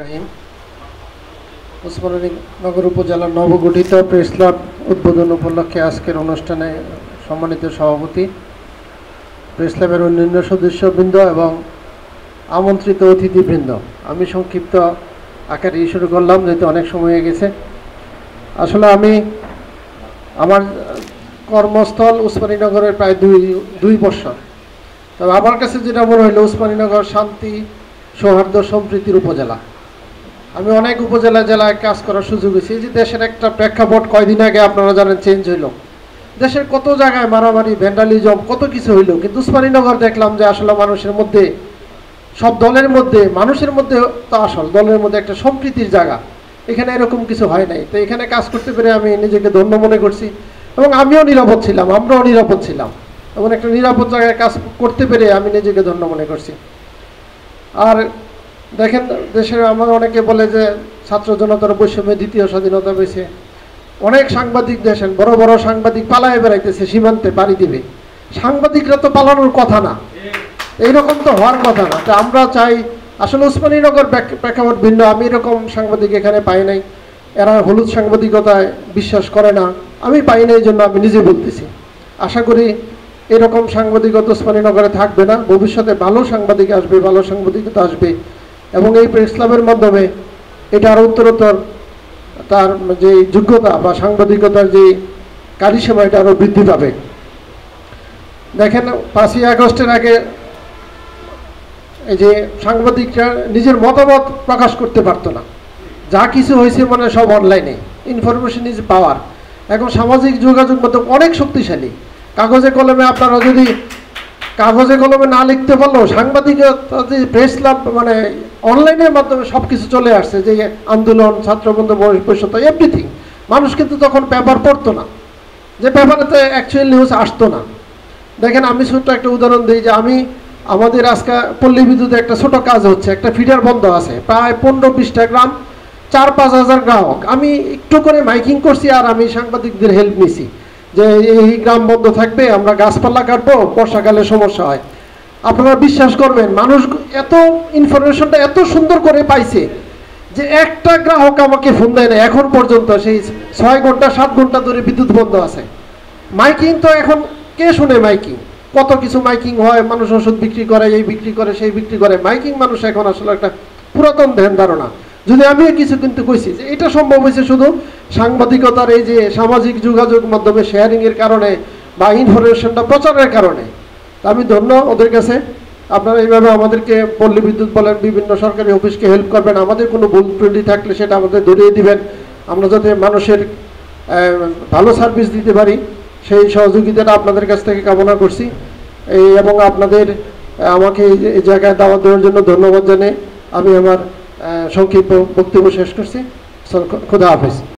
রাহিম ওসমানীনগর উপজেলার নবগঠিত press club উদ্বোধন উপলক্ষে আজকের অনুষ্ঠানে সম্মানিত সভাপতি, প্রেস ক্লাবের অন্যান্য সদস্যবৃন্দ এবং আমন্ত্রিত অতিথিবৃন্দ, আমি সংক্ষিপ্ত আকারে শুরু করলাম যেহেতু অনেক সময় হয়ে গেছে। আসলে আমি আমার কর্মস্থল উসমানীনগরের প্রায় দুই বছর। তবে আমার কাছে যেটা মনে হইল, উসমানীনগর শান্তি, সৌহার্দ্য, সম্প্রীতির উপজেলা। আমি অনেক উপজেলা জেলায় কাজ করার সুযোগ হয়েছে। এই যে দেশের একটা প্রেক্ষাপট কয়দিন আগে আপনারা জানেন চেঞ্জ হইল, দেশের কত জায়গায় মারামারি, ভ্যান্ডালিজম, কত কিছু হইল, কিন্তু উসমানীনগর দেখলাম যে আসলে মানুষের মধ্যে, সব দলের মধ্যে, মানুষের মধ্যে তো আসল দলের মধ্যে একটা সম্প্রীতির জায়গা। এখানে এরকম কিছু হয় নাই। তো এখানে কাজ করতে পেরে আমি নিজেকে ধন্য মনে করছি এবং আমিও নিরাপদ ছিলাম, আমরাও নিরাপদ ছিলাম। এমন একটা নিরাপদ জায়গায় কাজ করতে পেরে আমি নিজেকে ধন্য মনে করছি। আর দেখেন, দেশের আমার অনেকে বলে যে ছাত্র জনতার বৈষম্যে দ্বিতীয় স্বাধীনতা পেয়েছে। অনেক সাংবাদিক দেখেন, বড় বড় সাংবাদিক পালায় বেড়াইতেছে, সীমান্তে পাড়ি দিবে। সাংবাদিকরা তো পালানোর কথা না, এইরকম তো হওয়ার কথা না। তো আমরা চাই, আসলে উসমানীনগর প্রেক্ষাপট ভিন্ন। আমি এরকম সাংবাদিক এখানে পাই নাই। এরা হলুদ সাংবাদিকতায় বিশ্বাস করে না, আমি পাই নাই, এই জন্য আমি নিজে বলতেছি। আশা করি এরকম সাংবাদিকতা উসমানীনগরে থাকবে না। ভবিষ্যতে ভালো সাংবাদিক আসবে, ভালো সাংবাদিকতা আসবে এবং এই প্রেস ক্লাবের মাধ্যমে এটা আরও উত্তরোত্তর তার যে যোগ্যতা বা সাংবাদিকতার যে কারিশমা, এটা আরও বৃদ্ধি পাবে। দেখেন, 5ই আগস্টের আগে এই যে সাংবাদিকরা নিজের মতামত প্রকাশ করতে পারতো না। যা কিছু হয়েছে মানে সব অনলাইনে, ইনফরমেশন ইজ পাওয়ার। এখন সামাজিক যোগাযোগ মাধ্যম অনেক শক্তিশালী। কাগজে কলমে আপনারা যদি কাগজে কলমে না লিখতে পারলেও সাংবাদিকতা যে প্রেস ক্লাব মানে অনলাইনের মাধ্যমে সব কিছু চলে আসছে, যে আন্দোলন, ছাত্রবন্ধু, বৈষম্য, এভরিথিং। মানুষ কিন্তু তখন পেপার পড়তো না, যে পেপারেতে অ্যাকচুয়াল নিউজ আসতো না। দেখেন, আমি ছোট্ট একটা উদাহরণ দিই যে আমাদের আজকে পল্লী বিদ্যুতে একটা ছোট কাজ হচ্ছে, একটা ফিডার বন্ধ আছে, প্রায় 15-20টা গ্রাম, 4-5 হাজার গ্রাহক। আমি একটু করে মাইকিং করছি আর আমি সাংবাদিকদের হেল্প নিছি যে এই গ্রাম বন্ধ থাকবে, আমরা গাছপালা কাটবো, বর্ষাকালে সমস্যা হয়। আপনারা বিশ্বাস করবেন, মানুষ এত ইনফরমেশনটা এত সুন্দর করে পাইছে যে একটা গ্রাহক আমাকে ফোন দেয় না এখন পর্যন্ত। সেই 6 ঘন্টা 7 ঘন্টা ধরে বিদ্যুৎ বন্ধ আছে। মাইকিং তো এখন কে শুনে? মাইকিং কত কিছু মাইকিং হয়, মানুষ ওষুধ বিক্রি করে, এই বিক্রি করে, সেই বিক্রি করে। মাইকিং মানুষ এখন আসলে একটা পুরাতন ধ্যান ধারণা। যদি আমিও কিছু কিন্তু কইছি যে এটা সম্ভব হয়েছে শুধু সাংবাদিকতার এই যে সামাজিক যোগাযোগ মাধ্যমে শেয়ারিংয়ের কারণে বা ইনফরমেশনটা প্রচারের কারণে। আমি ধন্য ওদের কাছে। আপনারা এইভাবে আমাদেরকে পল্লী বিদ্যুৎ বলেন, বিভিন্ন সরকারি অফিসকে হেল্প করবেন। আমাদের কোনো ভুল ত্রুটি থাকলে সেটা আমাদের ধরিয়ে দিবেন, আমরা যাতে মানুষের ভালো সার্ভিস দিতে পারি সেই সহযোগিতাটা আপনাদের কাছ থেকে কামনা করছি। এবং আপনাদের আমাকে এই জায়গায় দাওয়াত দেওয়ার জন্য ধন্যবাদ জানিয়ে আমি আমার সংক্ষিপ্ত বক্তব্য শেষ করছি। খোদা হাফেজ।